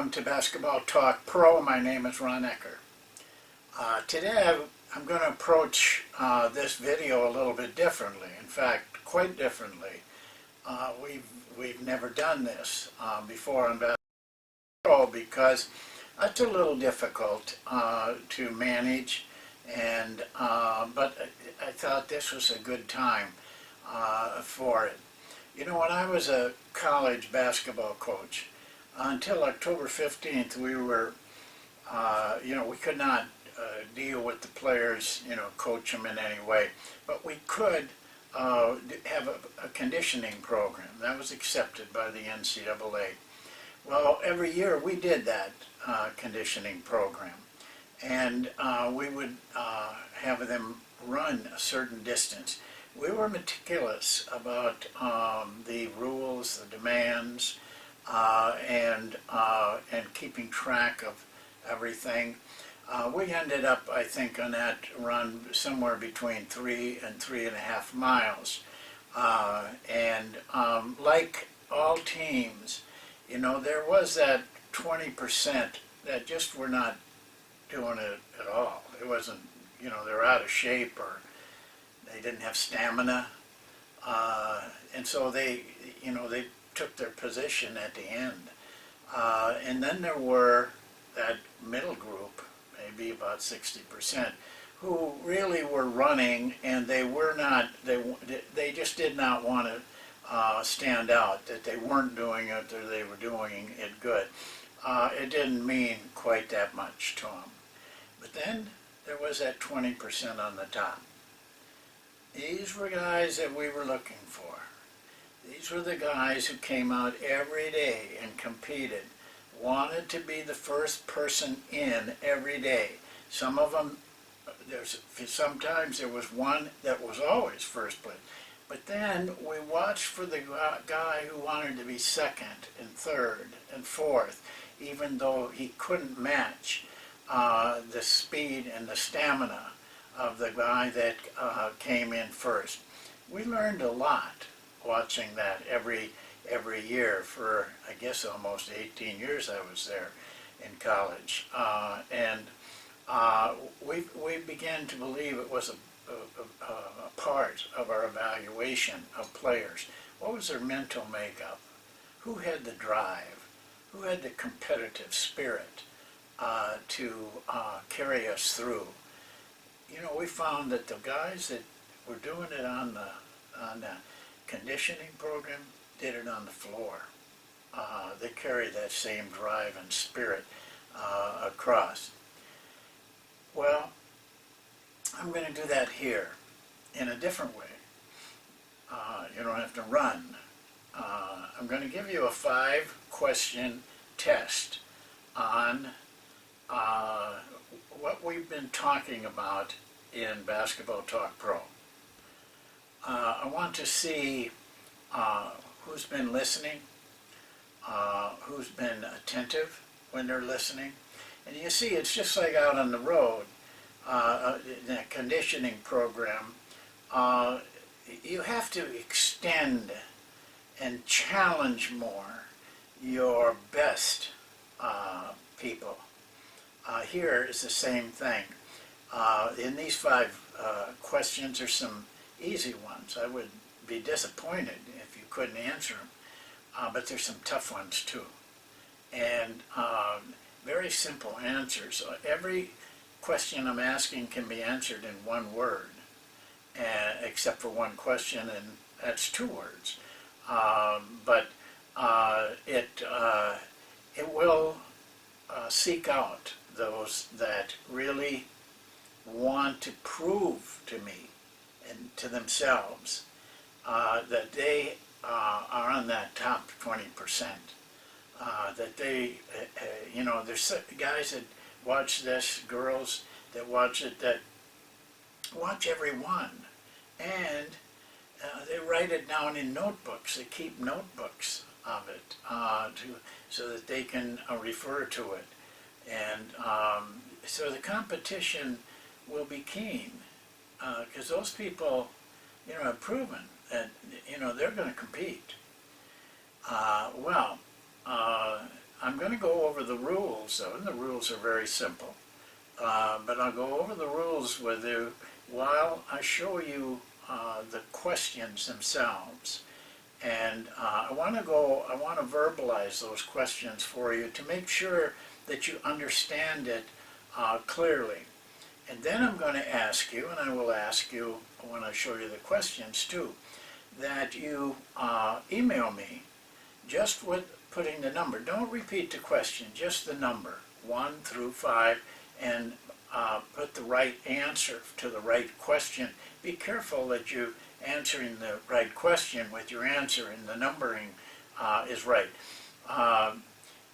Welcome to Basketball Talk Pro. My name is Ron Ekker. Today I'm going to approach this video a little bit differently. In fact, quite differently. We've never done this before on Basketball Pro because it's a little difficult to manage, and but I thought this was a good time for it. You know, when I was a college basketball coach, until October 15th, we were, we could not deal with the players, coach them in any way. But we could have a conditioning program. That was accepted by the NCAA. Well, every year we did that conditioning program. And we would have them run a certain distance. We were meticulous about the rules, the demands, and keeping track of everything. We ended up, I think, on that run somewhere between 3 and 3.5 miles. Like all teams, there was that 20% that just were not doing it at all. It wasn't, they're out of shape or they didn't have stamina. And so they took their position at the end. And then there were that middle group, maybe about 60%, who really were running, and they were not, they just did not want to stand out, that they weren't doing it or they were doing it good. It didn't mean quite that much to them. But then there was that 20% on the top. These were guys that we were looking for. These were the guys who came out every day and competed, wanted to be the first person in every day. Some of them, sometimes there was one that was always first place. But then we watched for the guy who wanted to be second and third and fourth, even though he couldn't match the speed and the stamina of the guy that came in first. We learned a lot watching that every year for, I guess, almost 18 years I was there in college. We began to believe it was a part of our evaluation of players. What was their mental makeup? Who had the drive? Who had the competitive spirit to carry us through? We found that the guys that were doing it on the conditioning program did it on the floor. They carried that same drive and spirit across. Well, I'm going to do that here in a different way. You don't have to run. I'm going to give you a 5-question test on what we've been talking about in Basketball Talk Pro. I want to see who's been listening, who's been attentive when they're listening. And you see, it's just like out on the road, in a conditioning program. You have to extend and challenge more your best people. Here is the same thing. In these 5 questions, there's some easy ones. I would be disappointed if you couldn't answer them, but there's some tough ones too. And very simple answers. Every question I'm asking can be answered in one word, except for one question, and that's 2 words. But it will seek out those that really want to prove to me and to themselves that they are on that top 20%. That they, there's guys that watch this, girls that watch it, that watch every one, and they write it down in notebooks. They keep notebooks of it so that they can refer to it. And so the competition will be keen because those people, have proven that, they're going to compete. I'm going to go over the rules, though, and the rules are very simple. But I'll go over the rules with you while I show you the questions themselves. And I want to verbalize those questions for you to make sure that you understand it clearly. And then I'm going to ask you, and I will ask you when I show you the questions too, that you email me just with putting the number. Don't repeat the question, just the number, 1 through 5, and put the right answer to the right question. Be careful that you answering the right question with your answer and the numbering is right.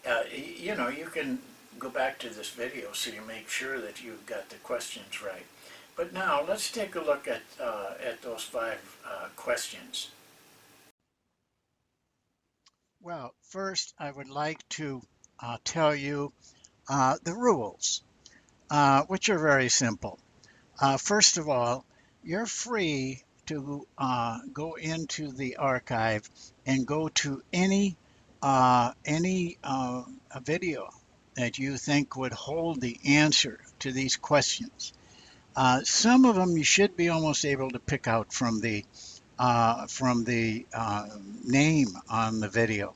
You can go back to this video so you make sure that you've got the questions right. But now let's take a look at those 5 questions. Well, first I would like to tell you the rules, which are very simple. First of all, you're free to go into the archive and go to any video that you think would hold the answer to these questions. Some of them you should be almost able to pick out from the name on the video.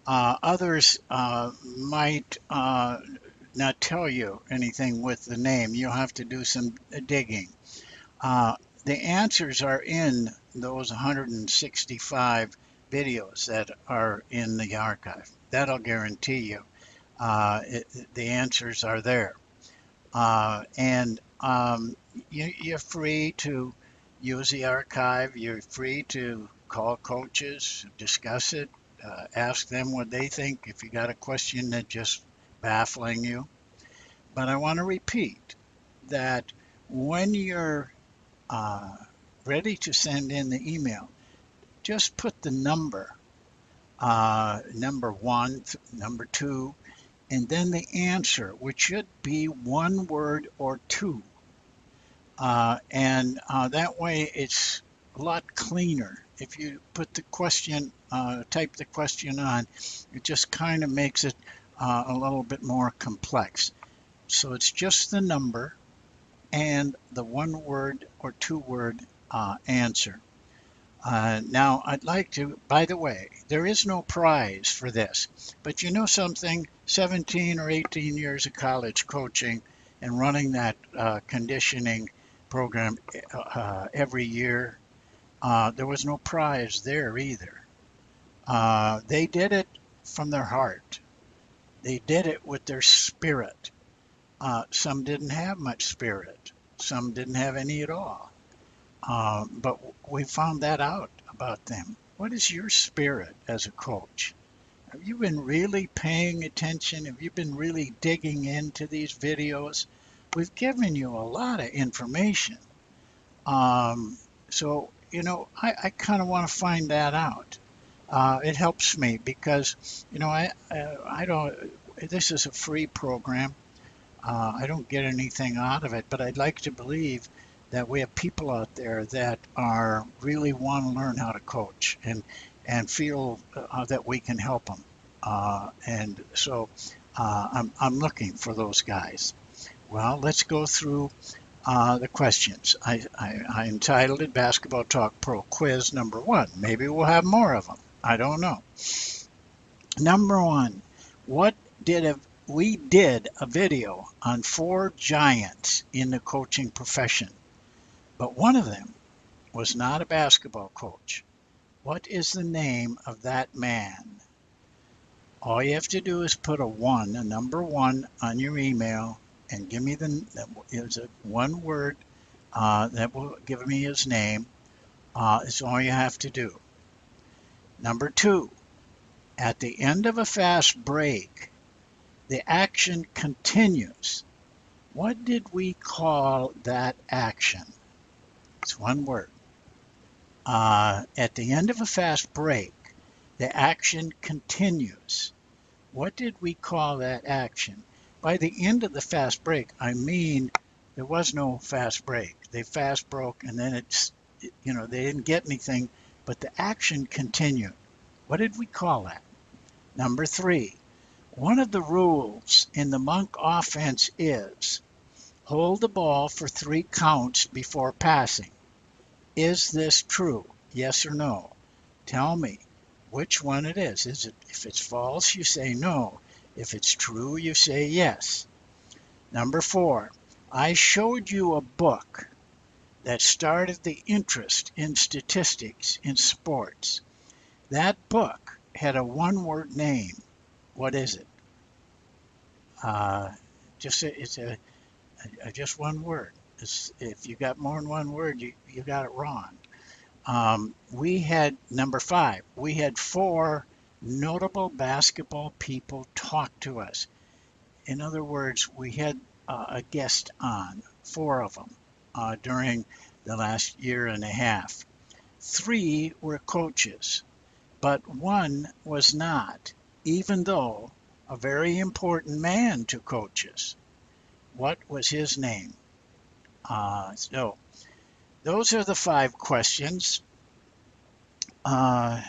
Others might not tell you anything with the name. You'll have to do some digging. The answers are in those 165 videos that are in the archive. That'll guarantee you the answers are there. You're free to use the archive. You're free to call coaches, discuss it, ask them what they think if you got a question that's just baffling you. But I want to repeat that when you're ready to send in the email, just put the number 1, number 2, and then the answer, which should be 1 word or 2. That way it's a lot cleaner. If you put the question, type the question on, it just kind of makes it a little bit more complex. So it's just the number and the 1 word or 2 word answer. Now, I'd like to, by the way, there is no prize for this, but you know something, 17 or 18 years of college coaching and running that conditioning program every year, there was no prize there either. They did it from their heart. They did it with their spirit. Some didn't have much spirit. Some didn't have any at all. But we found that out about them. What is your spirit as a coach? Have you been really paying attention? Have you been really digging into these videos? We've given you a lot of information. I kind of want to find that out. It helps me because, I don't, this is a free program. I don't get anything out of it, but I'd like to believe that we have people out there that are really want to learn how to coach and feel that we can help them. I'm looking for those guys. Well, let's go through the questions. I entitled it Basketball Talk Pro Quiz number 1. Maybe we'll have more of them. I don't know. Number 1, we did a video on 4 giants in the coaching profession, but one of them was not a basketball coach. What is the name of that man? All you have to do is put a number 1 on your email and give me it's a 1 word that will give me his name. It's all you have to do. Number 2, at the end of a fast break, the action continues. What did we call that action? It's 1 word. At the end of a fast break, the action continues. What did we call that action? By the end of the fast break, I mean there was no fast break. They fast broke and then they didn't get anything, but the action continued. What did we call that? Number 3, One of the rules in the monk offense is hold the ball for 3 counts before passing. Is this true? Yes or no? Tell me which one it is. If it's false, you say no. If it's true, you say yes. Number 4, I showed you a book that started the interest in statistics in sports. That book had a one-word name. What is it? Uh, just one word. If you got more than one word, you got it wrong. We had number 5. We had 4 notable basketball people talk to us. In other words, we had a guest on, 4 of them, during the last year and a half. 3 were coaches, but 1 was not, even though a very important man to coaches. What was his name? So those are the 5 questions. Uh,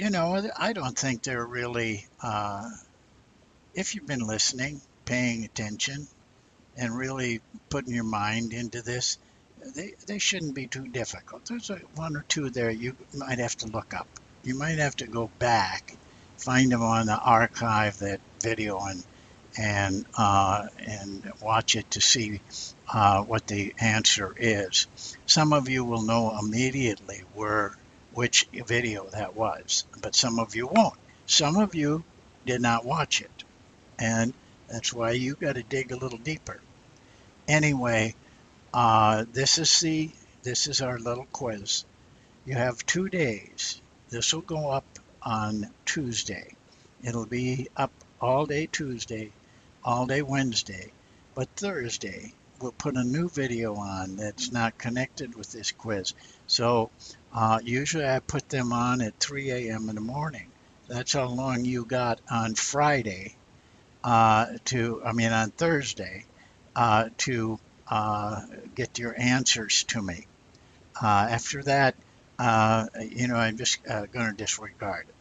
I don't think they're really, if you've been listening, paying attention, and really putting your mind into this, they shouldn't be too difficult. There's one or two there you might have to look up. You might have to go back, find them on the archive, that video, and watch it to see what the answer is. Some of you will know immediately which video that was, but some of you won't. Some of you did not watch it, and that's why you got to dig a little deeper. Anyway, this is our little quiz. You have 2 days. This will go up on Tuesday. It'll be up all day Tuesday, all day Wednesday, but Thursday we'll put a new video on that's not connected with this quiz. So usually I put them on at 3 a.m. in the morning. That's how long you got on Friday on Thursday to get your answers to me. After that, I'm just going to disregard it.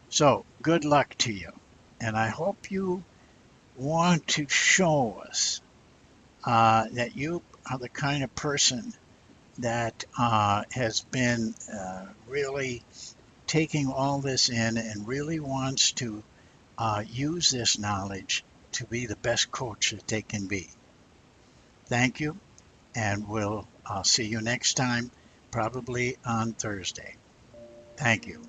So good luck to you. And I hope you want to show us that you are the kind of person that has been really taking all this in and really wants to use this knowledge to be the best coach that they can be. Thank you, and we'll see you next time, probably on Thursday. Thank you.